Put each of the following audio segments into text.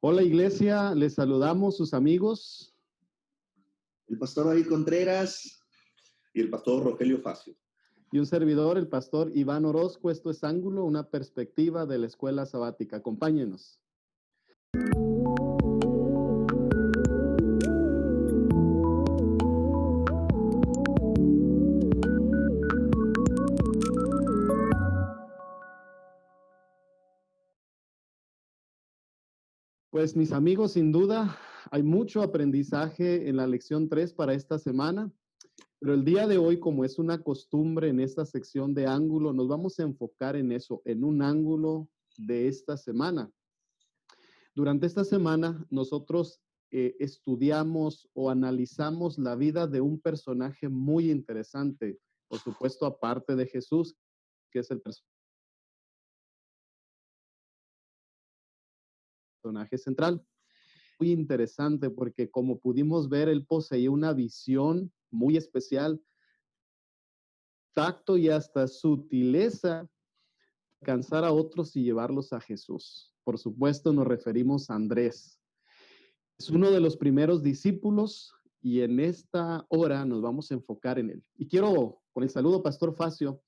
Hola iglesia, les saludamos sus amigos el pastor David Contreras y el pastor Rogelio Facio. y un servidor, el pastor Iván Orozco. Esto es Ángulo, una perspectiva de la escuela sabática. Acompáñenos. Pues mis amigos, sin duda, hay mucho aprendizaje en la lección 3 para esta semana, pero el día de hoy, como es una costumbre en esta sección de ángulo, nos vamos a enfocar en eso, en un ángulo de esta semana. Durante esta semana, nosotros estudiamos o analizamos la vida de un personaje muy interesante, por supuesto, aparte de Jesús, que es el personaje central. Muy interesante porque como pudimos ver, él poseía una visión muy especial, tacto y hasta sutileza, alcanzar a otros y llevarlos a Jesús. Por supuesto, nos referimos a Andrés. Es uno de los primeros discípulos y en esta hora nos vamos a enfocar en él. Y quiero, con el saludo, Pastor Facio,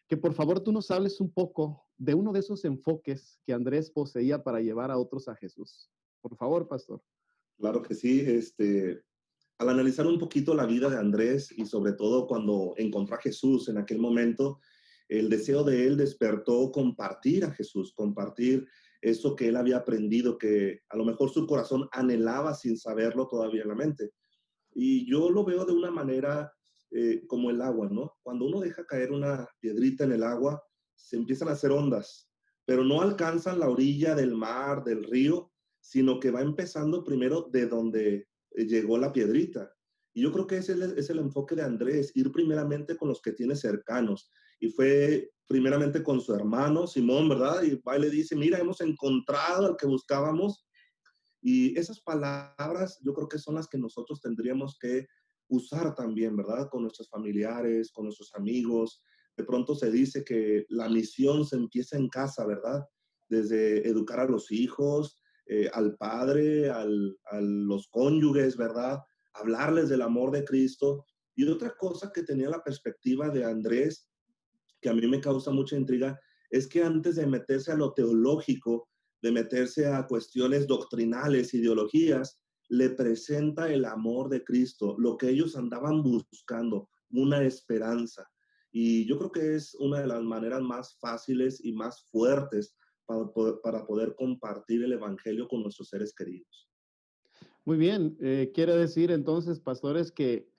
que por favor tú nos hables un poco de uno de esos enfoques que Andrés poseía para llevar a otros a Jesús. Por favor, Pastor. Claro que sí. Al analizar un poquito la vida de Andrés y sobre todo cuando encontró a Jesús en aquel momento, el deseo de él despertó compartir a Jesús, compartir eso que él había aprendido, que a lo mejor su corazón anhelaba sin saberlo todavía en la mente. Y yo lo veo de una manera como el agua, ¿no? Cuando uno deja caer una piedrita en el agua, se empiezan a hacer ondas, pero no alcanzan la orilla del mar, del río, sino que va empezando primero de donde llegó la piedrita. Y yo creo que ese es el enfoque de Andrés, ir primeramente con los que tiene cercanos. Y fue primeramente con su hermano Simón, ¿verdad? Y va y le dice, mira, hemos encontrado al que buscábamos. Y esas palabras yo creo que son las que nosotros tendríamos que usar también, ¿verdad? Con nuestros familiares, con nuestros amigos. De pronto se dice que la misión se empieza en casa, ¿verdad? Desde educar a los hijos, al padre, a los cónyuges, ¿verdad? Hablarles del amor de Cristo. Y otra cosa que tenía la perspectiva de Andrés, que a mí me causa mucha intriga, es que antes de meterse a lo teológico, de meterse a cuestiones doctrinales, ideologías, le presenta el amor de Cristo, lo que ellos andaban buscando, una esperanza. Y yo creo que es una de las maneras más fáciles y más fuertes para poder compartir el evangelio con nuestros seres queridos. Muy bien, quiere decir entonces, pastores, que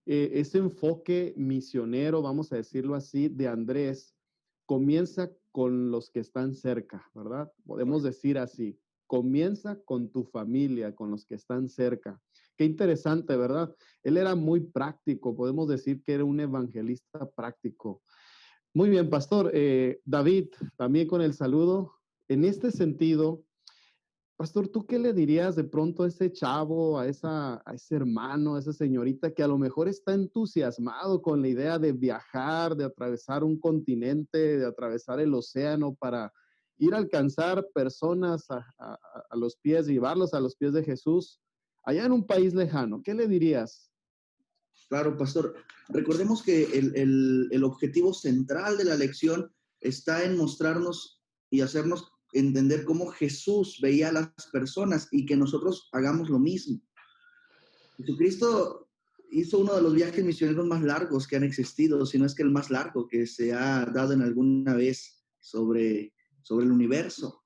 ese enfoque misionero, vamos a decirlo así, de Andrés, comienza con los que están cerca, ¿verdad? Podemos decir así, comienza con tu familia, con los que están cerca. Qué interesante, ¿verdad? Él era muy práctico, podemos decir que era un evangelista práctico. Muy bien, pastor. David, también con el saludo. En este sentido, pastor, ¿tú qué le dirías de pronto a ese chavo, a ese hermano, a esa señorita que a lo mejor está entusiasmado con la idea de viajar, de atravesar un continente, de atravesar el océano para ir a alcanzar personas a los pies, llevarlos a los pies de Jesús, allá en un país lejano? ¿Qué le dirías? Claro, pastor. Recordemos que el objetivo central de la lección está en mostrarnos y hacernos entender cómo Jesús veía a las personas y que nosotros hagamos lo mismo. Jesucristo hizo uno de los viajes misioneros más largos que han existido, si no es que el más largo que se ha dado en alguna vez sobre el universo.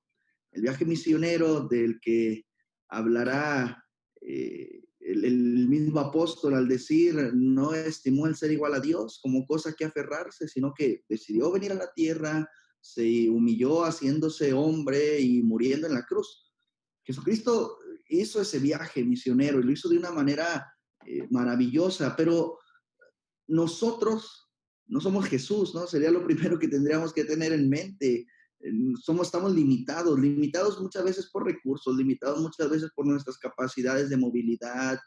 El viaje misionero del que hablará el mismo apóstol al decir, no estimó el ser igual a Dios como cosa que aferrarse, sino que decidió venir a la tierra, se humilló haciéndose hombre y muriendo en la cruz. Jesucristo hizo ese viaje misionero y lo hizo de una manera maravillosa, pero nosotros no somos Jesús, ¿no? Sería lo primero que tendríamos que tener en mente. Estamos limitados muchas veces por recursos, limitados muchas veces por nuestras capacidades de movilidad,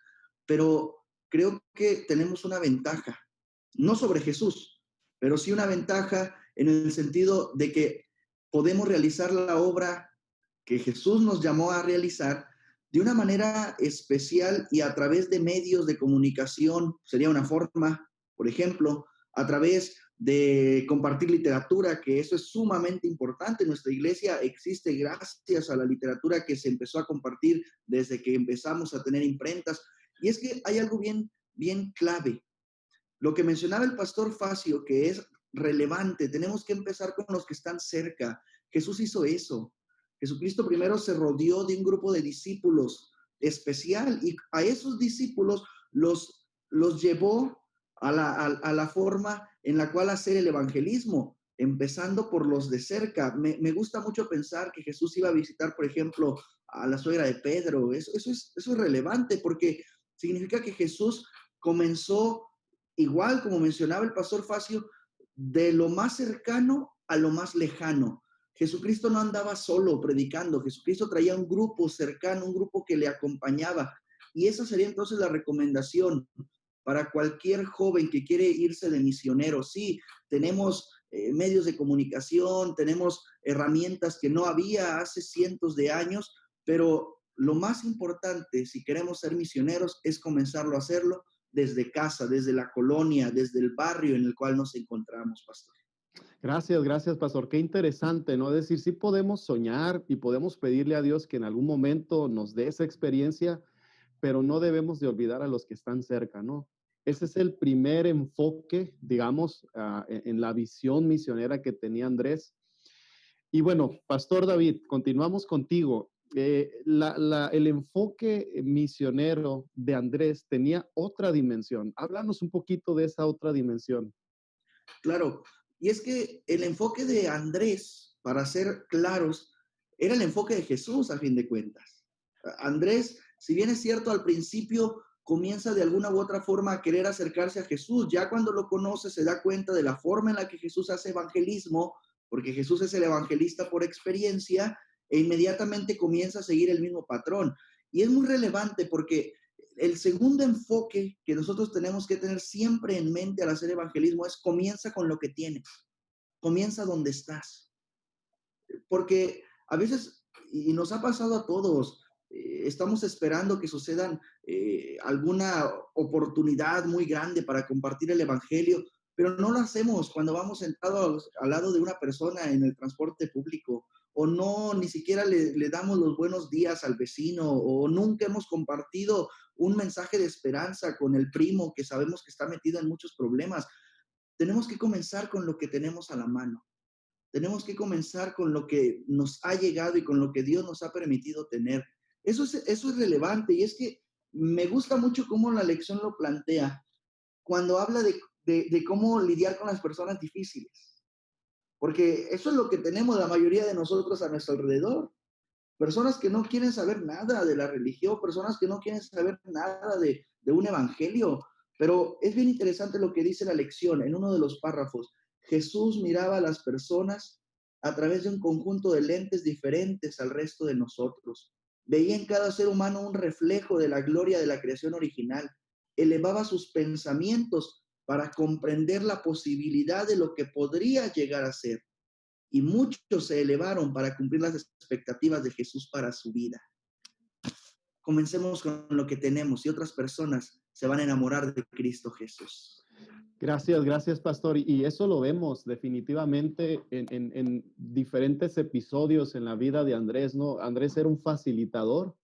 pero creo que tenemos una ventaja, no sobre Jesús, pero sí una ventaja en el sentido de que podemos realizar la obra que Jesús nos llamó a realizar de una manera especial y a través de medios de comunicación, sería una forma, por ejemplo, a través de compartir literatura, que eso es sumamente importante. Nuestra iglesia existe gracias a la literatura que se empezó a compartir desde que empezamos a tener imprentas. Y es que hay algo bien clave. Lo que mencionaba el pastor Facio, que es relevante, tenemos que empezar con los que están cerca. Jesús hizo eso. Jesucristo primero se rodeó de un grupo de discípulos especial y a esos discípulos los llevó a la forma en la cual hacer el evangelismo, empezando por los de cerca. Me gusta mucho pensar que Jesús iba a visitar, por ejemplo, a la suegra de Pedro. Eso es relevante porque significa que Jesús comenzó, igual como mencionaba el pastor Facio, de lo más cercano a lo más lejano. Jesucristo no andaba solo predicando, Jesucristo traía un grupo cercano, un grupo que le acompañaba. Y esa sería entonces la recomendación para cualquier joven que quiere irse de misionero. Sí, tenemos medios de comunicación, tenemos herramientas que no había hace cientos de años, pero lo más importante, si queremos ser misioneros, es comenzarlo a hacerlo desde casa, desde la colonia, desde el barrio en el cual nos encontramos, pastor. Gracias, pastor. Qué interesante, ¿no? Es decir, sí podemos soñar y podemos pedirle a Dios que en algún momento nos dé esa experiencia, pero no debemos de olvidar a los que están cerca, ¿no? Ese es el primer enfoque, digamos, en la visión misionera que tenía Andrés. Y bueno, Pastor David, continuamos contigo. El enfoque misionero de Andrés tenía otra dimensión. Háblanos un poquito de esa otra dimensión. Claro, y es que el enfoque de Andrés, para ser claros, era el enfoque de Jesús a fin de cuentas. Andrés, si bien es cierto, al principio comienza de alguna u otra forma a querer acercarse a Jesús, ya cuando lo conoce se da cuenta de la forma en la que Jesús hace evangelismo, porque Jesús es el evangelista por experiencia, e inmediatamente comienza a seguir el mismo patrón. Y es muy relevante porque el segundo enfoque que nosotros tenemos que tener siempre en mente al hacer evangelismo es comienza con lo que tienes, comienza donde estás. Porque a veces, y nos ha pasado a todos, estamos esperando que sucedan alguna oportunidad muy grande para compartir el evangelio, pero no lo hacemos cuando vamos sentados al lado de una persona en el transporte público, o no, ni siquiera le damos los buenos días al vecino, o nunca hemos compartido un mensaje de esperanza con el primo que sabemos que está metido en muchos problemas. Tenemos que comenzar con lo que tenemos a la mano. Tenemos que comenzar con lo que nos ha llegado y con lo que Dios nos ha permitido tener. Eso es relevante y es que me gusta mucho cómo la lección lo plantea cuando habla de cómo lidiar con las personas difíciles. Porque eso es lo que tenemos la mayoría de nosotros a nuestro alrededor. Personas que no quieren saber nada de la religión, personas que no quieren saber nada de un evangelio. Pero es bien interesante lo que dice la lección en uno de los párrafos. Jesús miraba a las personas a través de un conjunto de lentes diferentes al resto de nosotros. Veía en cada ser humano un reflejo de la gloria de la creación original. Elevaba sus pensamientos para comprender la posibilidad de lo que podría llegar a ser y muchos se elevaron para cumplir las expectativas de Jesús para su vida. Comencemos con lo que tenemos y otras personas se van a enamorar de Cristo Jesús. Gracias, pastor. Y eso lo vemos definitivamente en diferentes episodios en la vida de Andrés, ¿no? Andrés era un facilitador.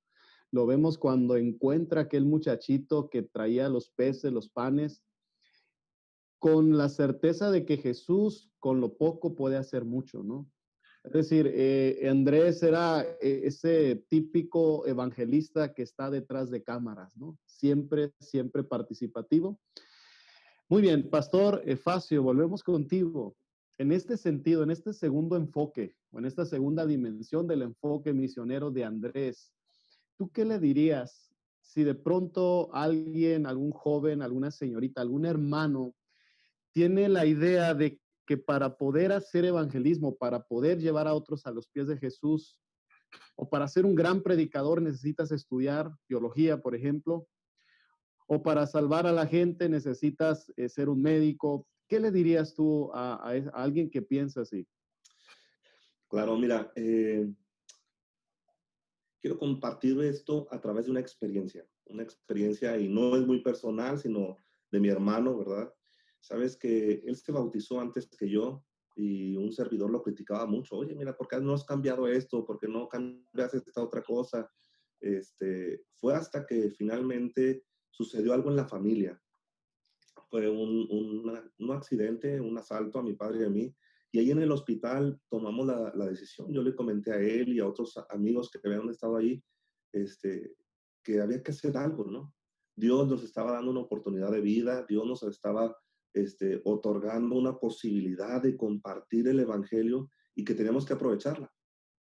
Lo vemos cuando encuentra aquel muchachito que traía los peces, los panes, con la certeza de que Jesús con lo poco puede hacer mucho, ¿no? Es decir, Andrés era ese típico evangelista que está detrás de cámaras, ¿no? Siempre participativo. Muy bien, Pastor Facio, volvemos contigo. En este sentido, en este segundo enfoque, o en esta segunda dimensión del enfoque misionero de Andrés, ¿tú qué le dirías si de pronto alguien, algún joven, alguna señorita, algún hermano, tiene la idea de que para poder hacer evangelismo, para poder llevar a otros a los pies de Jesús, o para ser un gran predicador necesitas estudiar teología, por ejemplo, o para salvar a la gente necesitas ser un médico? ¿Qué le dirías tú a alguien que piensa así? Claro, mira, quiero compartir esto a través de una experiencia y no es muy personal, sino de mi hermano, ¿verdad? Sabes que él se bautizó antes que yo y un servidor lo criticaba mucho. Oye, mira, ¿por qué no has cambiado esto? ¿Por qué no cambias esta otra cosa? Fue hasta que finalmente sucedió algo en la familia. Fue un accidente, un asalto a mi padre y a mí. Y ahí en el hospital tomamos la decisión. Yo le comenté a él y a otros amigos que habían estado ahí, este, que había que hacer algo, ¿no? Dios nos estaba dando una oportunidad de vida, Dios nos estaba otorgando una posibilidad de compartir el Evangelio y que teníamos que aprovecharla.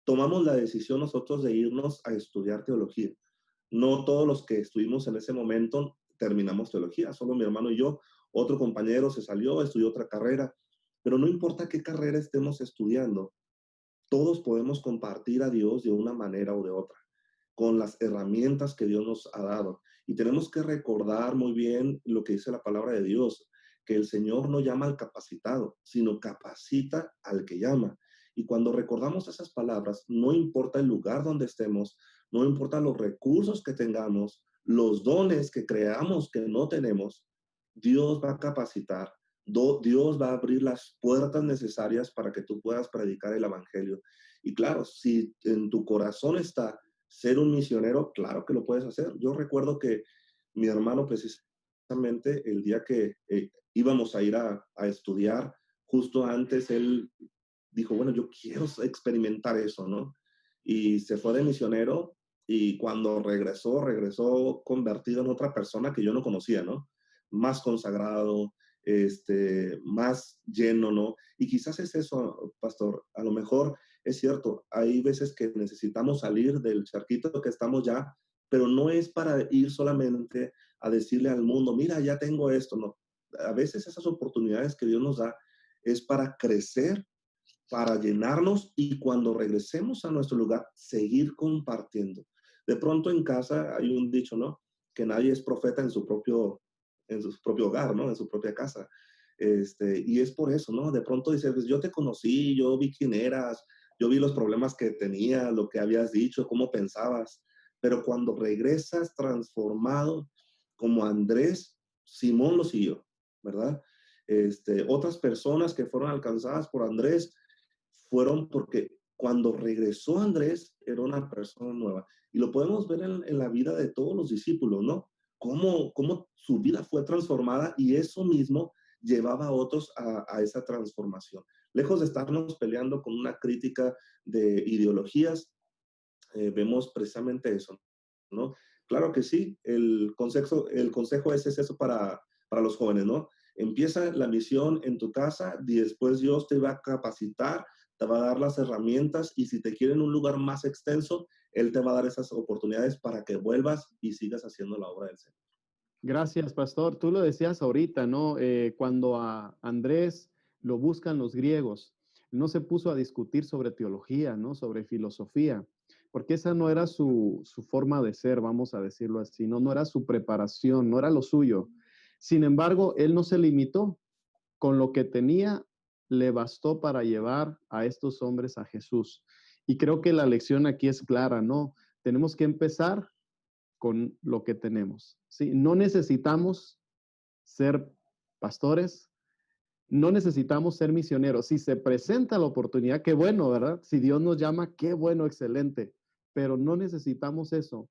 Tomamos la decisión nosotros de irnos a estudiar teología. No todos los que estuvimos en ese momento terminamos teología, solo mi hermano y yo. Otro compañero se salió, estudió otra carrera, pero no importa qué carrera estemos estudiando, todos podemos compartir a Dios de una manera o de otra, con las herramientas que Dios nos ha dado. Y tenemos que recordar muy bien lo que dice la palabra de Dios, que el Señor no llama al capacitado, sino capacita al que llama. Y cuando recordamos esas palabras, no importa el lugar donde estemos, no importa los recursos que tengamos, los dones que creamos que no tenemos, Dios va a capacitar, Dios va a abrir las puertas necesarias para que tú puedas predicar el Evangelio. Y claro, si en tu corazón está ser un misionero, claro que lo puedes hacer. Yo recuerdo que mi hermano precisamente el día que íbamos a ir a estudiar, justo antes él dijo, bueno, yo quiero experimentar eso, ¿no? Y se fue de misionero y cuando regresó convertido en otra persona que yo no conocía, ¿no? Más consagrado, más lleno, ¿no? Y quizás es eso, pastor, a lo mejor es cierto, hay veces que necesitamos salir del charquito que estamos ya, pero no es para ir solamente a decirle al mundo, mira, ya tengo esto, no. A veces esas oportunidades que Dios nos da es para crecer, para llenarnos y cuando regresemos a nuestro lugar, seguir compartiendo. De pronto en casa hay un dicho, ¿no? Que nadie es profeta en su propio hogar, ¿no? En su propia casa. Y es por eso, ¿no? De pronto dices, pues yo te conocí, yo vi quién eras, yo vi los problemas que tenías, lo que habías dicho, cómo pensabas, pero cuando regresas transformado como Andrés, Simón lo siguió, ¿verdad? Otras personas que fueron alcanzadas por Andrés fueron porque cuando regresó Andrés era una persona nueva. Y lo podemos ver en la vida de todos los discípulos, ¿no? Cómo su vida fue transformada y eso mismo llevaba a otros a esa transformación. Lejos de estarnos peleando con una crítica de ideologías, vemos precisamente eso, ¿no? Claro que sí, el consejo ese es eso para los jóvenes, ¿no? Empieza la misión en tu casa y después Dios te va a capacitar, te va a dar las herramientas y si te quieren un lugar más extenso, Él te va a dar esas oportunidades para que vuelvas y sigas haciendo la obra del Señor. Gracias, pastor. Tú lo decías ahorita, ¿no? Cuando a Andrés lo buscan los griegos, no se puso a discutir sobre teología, ¿no? Sobre filosofía, porque esa no era su forma de ser, vamos a decirlo así, ¿no? No era su preparación, no era lo suyo. Sin embargo, él no se limitó. Con lo que tenía, le bastó para llevar a estos hombres a Jesús. Y creo que la lección aquí es clara, ¿no? Tenemos que empezar con lo que tenemos. ¿Sí? No necesitamos ser pastores, no necesitamos ser misioneros. Si se presenta la oportunidad, qué bueno, ¿verdad? Si Dios nos llama, qué bueno, excelente. Pero no necesitamos eso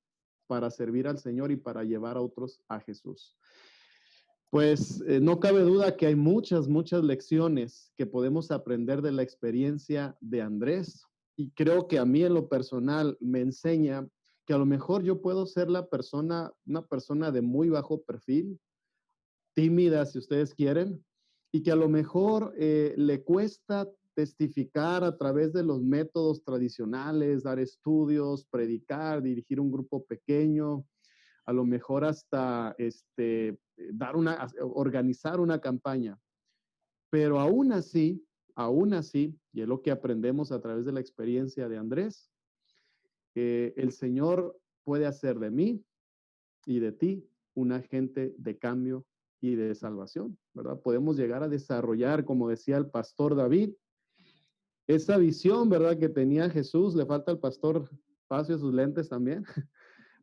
para servir al Señor y para llevar a otros a Jesús. Pues no cabe duda que hay muchas lecciones que podemos aprender de la experiencia de Andrés. Y creo que a mí en lo personal me enseña que a lo mejor yo puedo ser una persona de muy bajo perfil, tímida si ustedes quieren, y que a lo mejor le cuesta testificar a través de los métodos tradicionales, dar estudios, predicar, dirigir un grupo pequeño, a lo mejor hasta organizar una campaña. Pero aún así, y es lo que aprendemos a través de la experiencia de Andrés, el Señor puede hacer de mí y de ti un agente de cambio y de salvación, ¿verdad? Podemos llegar a desarrollar, como decía el pastor David, esa visión, ¿verdad? Que tenía Jesús, le falta al pastor Facio, sus lentes también.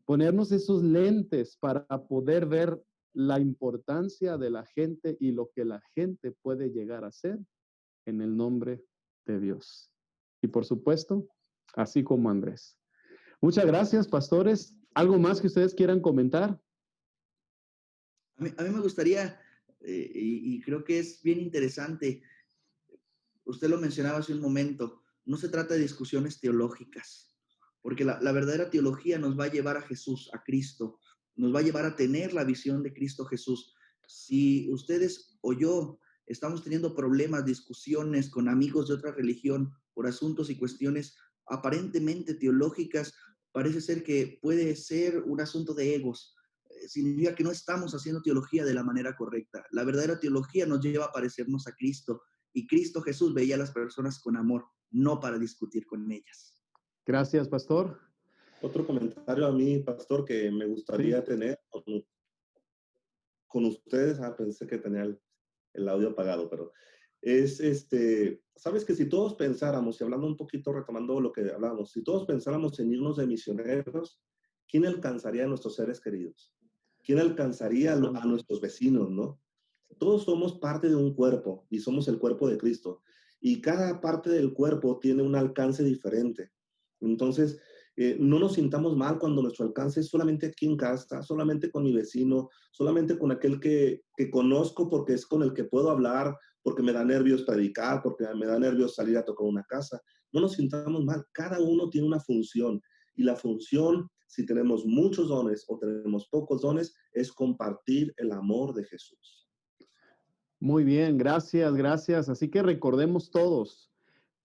Ponernos esos lentes para poder ver la importancia de la gente y lo que la gente puede llegar a ser en el nombre de Dios. Y por supuesto, así como Andrés. Muchas gracias, pastores. ¿Algo más que ustedes quieran comentar? A mí me gustaría, y creo que es bien interesante, usted lo mencionaba hace un momento, no se trata de discusiones teológicas, porque la verdadera teología nos va a llevar a Jesús, a Cristo, nos va a llevar a tener la visión de Cristo Jesús. Si ustedes o yo estamos teniendo problemas, discusiones con amigos de otra religión por asuntos y cuestiones aparentemente teológicas, parece ser que puede ser un asunto de egos. Significa que no estamos haciendo teología de la manera correcta. La verdadera teología nos lleva a parecernos a Cristo, y Cristo Jesús veía a las personas con amor, no para discutir con ellas. Gracias, pastor. Otro comentario a mí, pastor, que me gustaría Sí. tener con ustedes. Pensé que tenía el audio apagado, pero es sabes que si todos pensáramos, y hablando un poquito, retomando lo que hablábamos, si todos pensáramos en irnos de misioneros, ¿quién alcanzaría a nuestros seres queridos? ¿Quién alcanzaría a nuestros vecinos, no? Todos somos parte de un cuerpo y somos el cuerpo de Cristo. Y cada parte del cuerpo tiene un alcance diferente. Entonces, no nos sintamos mal cuando nuestro alcance es solamente aquí en casa, solamente con mi vecino, solamente con aquel que conozco porque es con el que puedo hablar, porque me da nervios predicar, porque me da nervios salir a tocar una casa. No nos sintamos mal. Cada uno tiene una función. Y la función, si tenemos muchos dones o tenemos pocos dones, es compartir el amor de Jesús. Muy bien, gracias, gracias. Así que recordemos todos,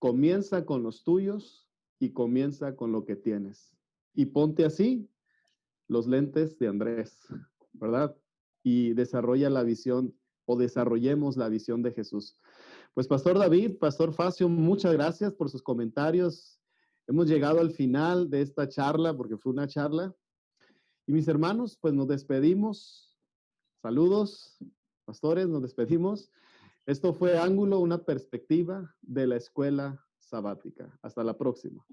comienza con los tuyos y comienza con lo que tienes. Y ponte así los lentes de Andrés, ¿verdad? Y desarrolla la visión o desarrollemos la visión de Jesús. Pues Pastor David, Pastor Facio, muchas gracias por sus comentarios. Hemos llegado al final de esta charla porque fue una charla. Y mis hermanos, pues nos despedimos. Saludos, pastores, nos despedimos. Esto fue Ángulo, una perspectiva de la escuela sabática. Hasta la próxima.